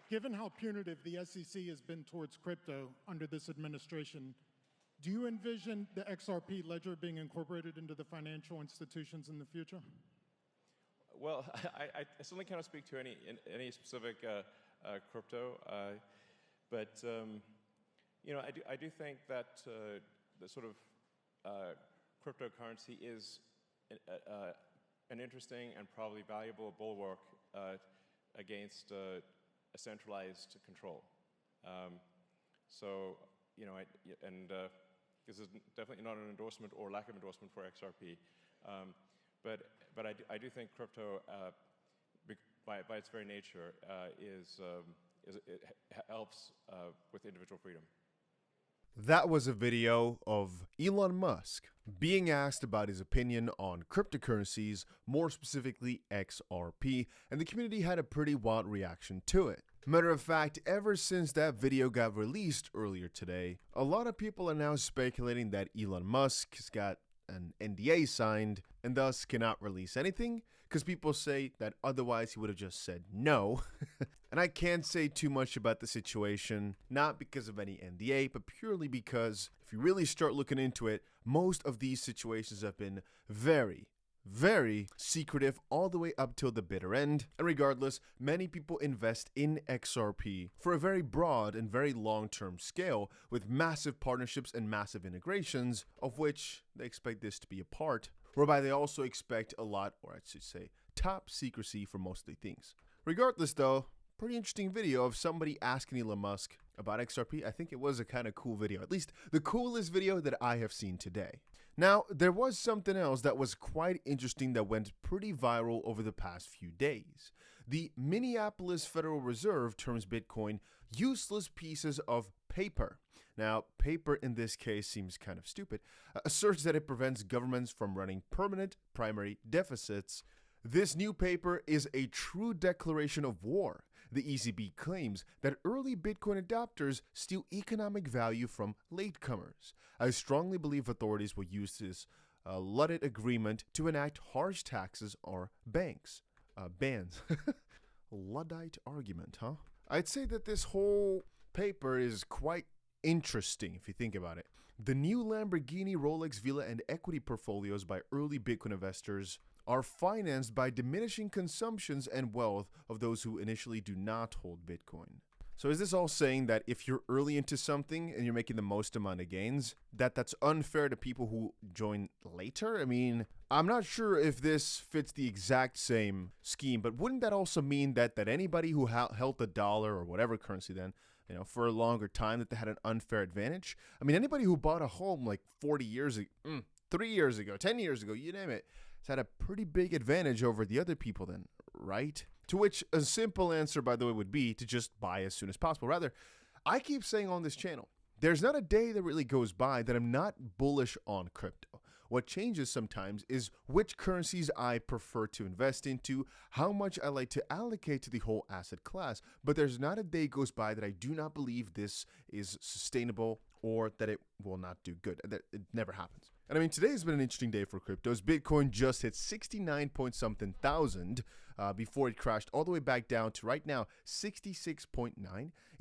Given how punitive the SEC has been towards crypto under this administration, do you envision the XRP ledger being incorporated into the financial institutions in the future? Well, I certainly cannot speak to any specific crypto, but you know, I do think that the sort of cryptocurrency is an interesting and probably valuable bulwark against a centralized control. So, you know, this is definitely not an endorsement or lack of endorsement for XRP, but I do think crypto, by its very nature, it helps with individual freedom. That was a video of Elon Musk being asked about his opinion on cryptocurrencies, more specifically XRP, and the community had a pretty wild reaction to it. Matter of fact, ever since that video got released earlier today, a lot of people are now speculating that Elon Musk has got an NDA signed and thus cannot release anything, because people say that otherwise he would have just said no. And I can't say too much about the situation, not because of any NDA, but purely because if you really start looking into it, most of these situations have been very secretive all the way up till the bitter end. And regardless, many people invest in XRP for a very broad and very long-term scale with massive partnerships and massive integrations, of which they expect this to be a part, whereby they also expect a lot, or I should say top secrecy for most of the things. Regardless though, pretty interesting video of somebody asking Elon Musk about XRP. I think it was a kind of cool video, at least the coolest video that I have seen today. Now, there was something else that was quite interesting that went pretty viral over the past few days. The Minneapolis Federal Reserve terms Bitcoin useless pieces of paper. Now, paper in this case seems kind of stupid, asserts that it prevents governments from running permanent primary deficits. This new paper is a true declaration of war. The ECB claims that early Bitcoin adopters steal economic value from latecomers. I strongly believe authorities will use this Luddite agreement to enact harsh taxes or bans. Luddite argument, huh? I'd say that this whole paper is quite interesting if you think about it. The new Lamborghini, Rolex, Villa, and equity portfolios by early Bitcoin investors are financed by diminishing consumptions and wealth of those who initially do not hold Bitcoin. So is this all saying that if you're early into something and you're making the most amount of gains, that's unfair to people who join later? I mean, I'm not sure if this fits the exact same scheme, but wouldn't that also mean that anybody who held the dollar or whatever currency then, you know, for a longer time, that they had an unfair advantage? I mean, anybody who bought a home like 40 years ago, 3 years ago, 10 years ago, you name it, has had a pretty big advantage over the other people then, right? To which a simple answer, by the way, would be to just buy as soon as possible. Rather, I keep saying on this channel, there's not a day that really goes by that I'm not bullish on crypto. What changes sometimes is which currencies I prefer to invest into, how much I like to allocate to the whole asset class. But there's not a day goes by that I do not believe this is sustainable or that it will not do good. That it never happens. And I mean, today has been an interesting day for cryptos. Bitcoin just hit 69 point something thousand before it crashed all the way back down to right now 66.9.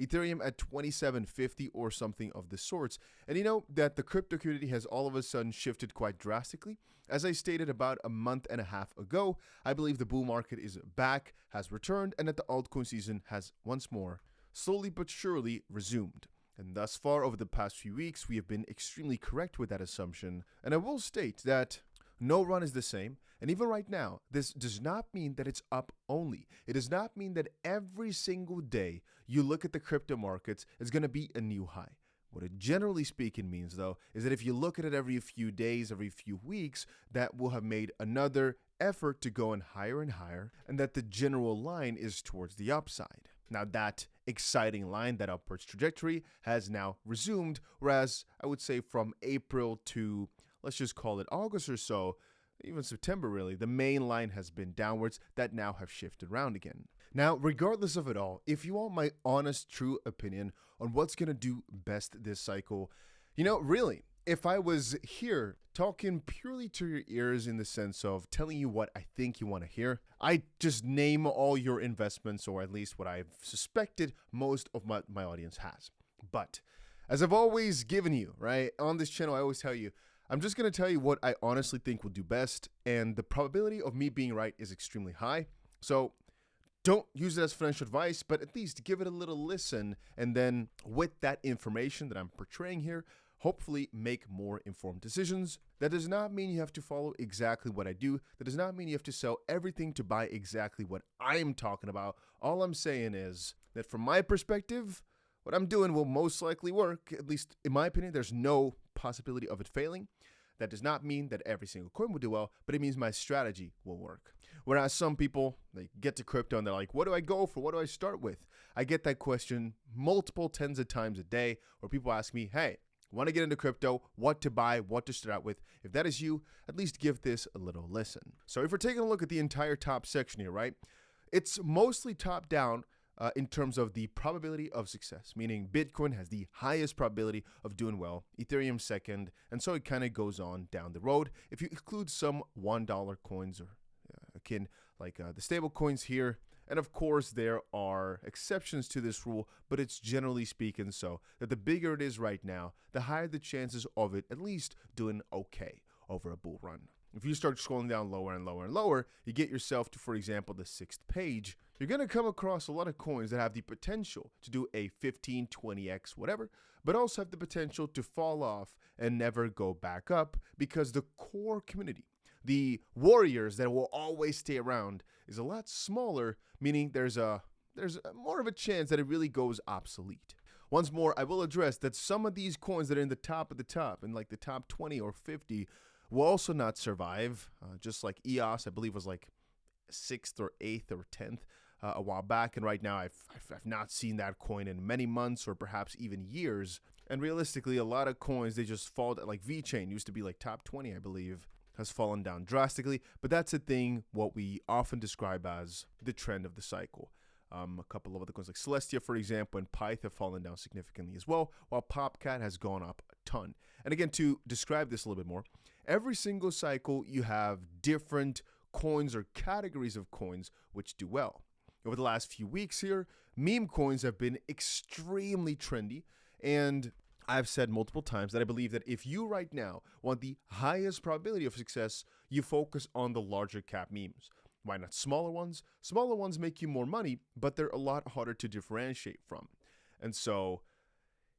Ethereum at 2750 or something of the sorts. And you know that the crypto community has all of a sudden shifted quite drastically. As I stated about a month and a half ago, I believe the bull market is back, has returned, and that the altcoin season has once more, slowly but surely, resumed. And thus far, over the past few weeks, we have been extremely correct with that assumption. And I will state that no run is the same. And even right now, this does not mean that it's up only. It does not mean that every single day you look at the crypto markets is going to be a new high. What it generally speaking means, though, is that if you look at it every few days, every few weeks, that will have made another effort to go in higher and higher, and that the general line is towards the upside. Now that exciting line, that upwards trajectory, has now resumed, whereas I would say from April to, let's just call it August or so, even September really, the main line has been downwards that now have shifted around again. Now, regardless of it all, if you want my honest, true opinion on what's going to do best this cycle, you know, really, if I was here talking purely to your ears in the sense of telling you what I think you want to hear, I just name all your investments, or at least what I've suspected most of my audience has. But as I've always given you, right, on this channel, I always tell you, I'm just going to tell you what I honestly think will do best, and the probability of me being right is extremely high. So don't use it as financial advice, but at least give it a little listen, and then with that information that I'm portraying here, hopefully make more informed decisions. That does not mean you have to follow exactly what I do. That does not mean you have to sell everything to buy exactly what I'm talking about. All I'm saying is that from my perspective, what I'm doing will most likely work. At least in my opinion, there's no possibility of it failing. That does not mean that every single coin will do well, but it means my strategy will work. Whereas some people, they get to crypto and they're like, what do I go for? What do I start with? I get that question multiple tens of times a day, where people ask me, hey, want to get into crypto, what to buy, what to start out with. If that is you, at least give this a little listen. So if we're taking a look at the entire top section here, right, it's mostly top down in terms of the probability of success, meaning Bitcoin has the highest probability of doing well, Ethereum second, and so it kind of goes on down the road. If you exclude some $1 coins or akin like the stable coins here, and of course there are exceptions to this rule, but it's generally speaking so that the bigger it is right now, the higher the chances of it at least doing okay over a bull run. If you start scrolling down lower and lower and lower, you get yourself to, for example, the 6th page, you're going to come across a lot of coins that have the potential to do a 15, 20x, whatever, but also have the potential to fall off and never go back up, because the core community, the warriors that will always stay around, is a lot smaller, meaning there's more of a chance that it really goes obsolete. Once more, I will address that some of these coins that are in the top of the top, in like the top 20 or 50, will also not survive, just like EOS, I believe, was like 6th or 8th or 10th a while back, and right now I've not seen that coin in many months or perhaps even years. And realistically, a lot of coins, they just fall, like VeChain used to be like top 20, I believe, has fallen down drastically, but that's a thing what we often describe as the trend of the cycle. A couple of other coins like Celestia, for example, and Pyth have fallen down significantly as well, while PopCat has gone up a ton. And again, to describe this a little bit more, every single cycle you have different coins or categories of coins which do well. Over the last few weeks here, meme coins have been extremely trendy, and I've said multiple times that I believe that if you right now want the highest probability of success, you focus on the larger cap memes. Why not smaller ones? Smaller ones make you more money, but they're a lot harder to differentiate from. And so,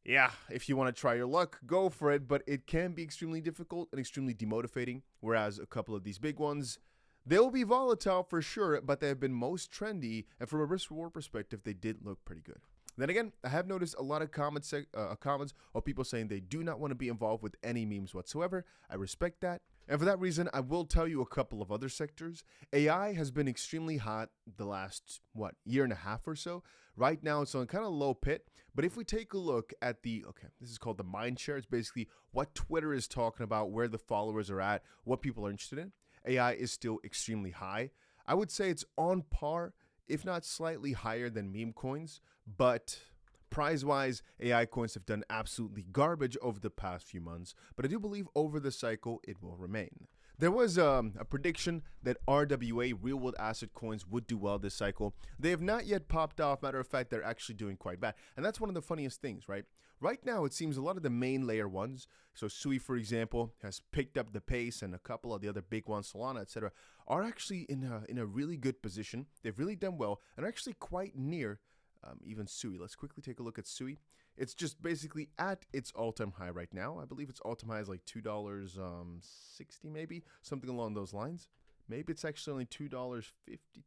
yeah, if you want to try your luck, go for it, but it can be extremely difficult and extremely demotivating, whereas a couple of these big ones, they'll be volatile for sure, but they have been most trendy, and from a risk-reward perspective, they did look pretty good. Then again, I have noticed a lot of comments of people saying they do not want to be involved with any memes whatsoever. I respect that. And for that reason, I will tell you a couple of other sectors. AI has been extremely hot the last, year and a half or so. Right now, it's on kind of low pit. But if we take a look at this is called the mind share. It's basically what Twitter is talking about, where the followers are at, what people are interested in. AI is still extremely high. I would say it's on par, if not slightly higher than meme coins. But price-wise, AI coins have done absolutely garbage over the past few months, but I do believe over the cycle it will remain. There was a prediction that RWA, real-world asset coins, would do well this cycle. They have not yet popped off. Matter of fact, they're actually doing quite bad. And that's one of the funniest things, right? Right now, it seems a lot of the main layer ones, so SUI, for example, has picked up the pace, and a couple of the other big ones, Solana, etc., are actually in a really good position. They've really done well, and are actually quite near even SUI. Let's quickly take a look at SUI. It's just basically at its all-time high right now. I believe its all-time high is like $2.60 maybe, something along those lines. Maybe it's actually only $2.50,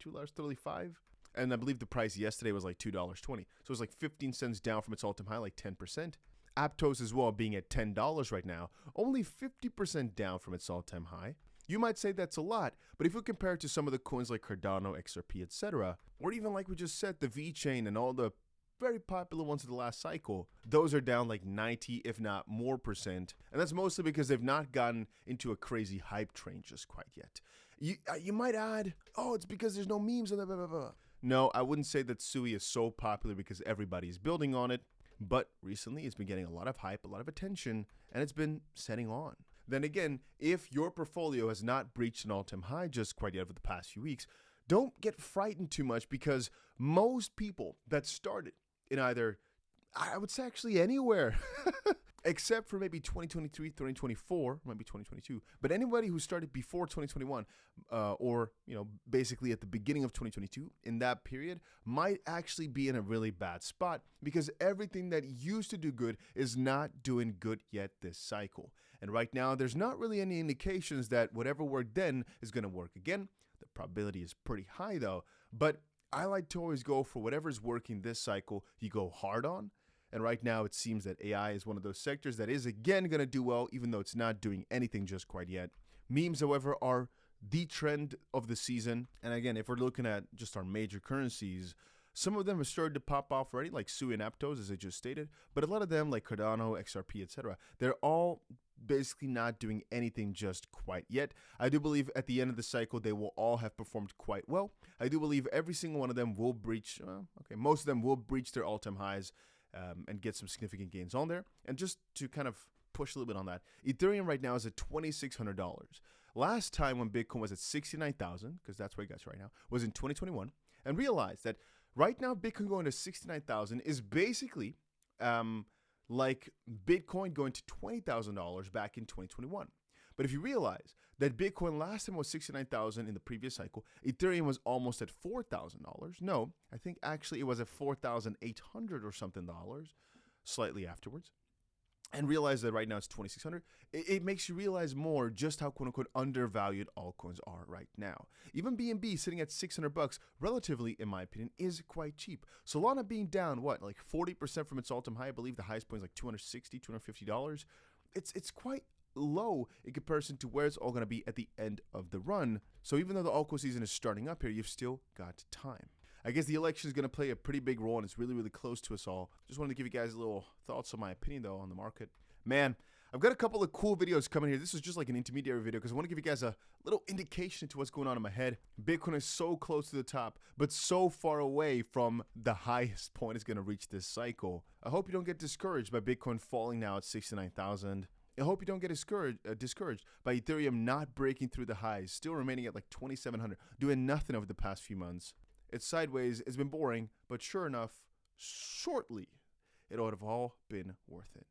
$2.35. And I believe the price yesterday was like $2.20. So it's like 15 cents down from its all-time high, like 10%. Aptos as well being at $10 right now, only 50% down from its all-time high. You might say that's a lot, but if you compare it to some of the coins like Cardano, XRP, etc., or even like we just said, the VeChain and all the very popular ones of the last cycle, those are down like 90, if not more %. And that's mostly because they've not gotten into a crazy hype train just quite yet. You might add, oh, it's because there's no memes and blah, blah, blah, blah. No, I wouldn't say that SUI is so popular because everybody's building on it. but recently it's been getting a lot of hype, a lot of attention, and it's been setting on. Then again, if your portfolio has not breached an all-time high just quite yet over the past few weeks, don't get frightened too much, because most people that started in either, I would say actually anywhere, except for maybe 2023, 2024, maybe 2022, but anybody who started before 2021, or, basically at the beginning of 2022, in that period, might actually be in a really bad spot, because everything that used to do good is not doing good yet this cycle. And right now, there's not really any indications that whatever worked then is going to work again. The probability is pretty high though, but I like to always go for whatever's working this cycle, you go hard on. And right now it seems that AI is one of those sectors that is again going to do well, even though it's not doing anything just quite yet. Memes, however, are the trend of the season. And again, if we're looking at just our major currencies, some of them have started to pop off already, like SUI and Aptos, as I just stated. But a lot of them, like Cardano, XRP, etc., they're all basically not doing anything just quite yet. I do believe at the end of the cycle, they will all have performed quite well. I do believe every single one of them will breach, most of them will breach their all-time highs and get some significant gains on there. And just to kind of push a little bit on that, Ethereum right now is at $2,600. Last time when Bitcoin was at 69,000, because that's where it gets right now, was in 2021. And realize that right now Bitcoin going to 69,000 is basically like Bitcoin going to $20,000 back in 2021. But if you realize that Bitcoin last time was 69,000 in the previous cycle, Ethereum was almost at $4,000. No, I think actually it was at 4,800 or something dollars slightly afterwards. And realize that right now it's 2,600. It makes you realize more just how quote unquote undervalued altcoins are right now. Even BNB sitting at $600, relatively, in my opinion, is quite cheap. Solana being down, like 40% from its all-time high. I believe the highest point is like $260, $250. It's quite low in comparison to where it's all going to be at the end of the run. So even though the altcoin season is starting up here, you've still got time. I guess the election is going to play a pretty big role, and it's really, really close to us all. Just wanted to give you guys a little thoughts on my opinion, though, on the market. Man, I've got a couple of cool videos coming here. This is just like an intermediary video because I want to give you guys a little indication into what's going on in my head. Bitcoin is so close to the top, but so far away from the highest point it's going to reach this cycle. I hope you don't get discouraged by Bitcoin falling now at 69,000. I hope you don't get discouraged by Ethereum not breaking through the highs, still remaining at like 2,700, doing nothing over the past few months. It's sideways, it's been boring, but sure enough, shortly, it ought to have all been worth it.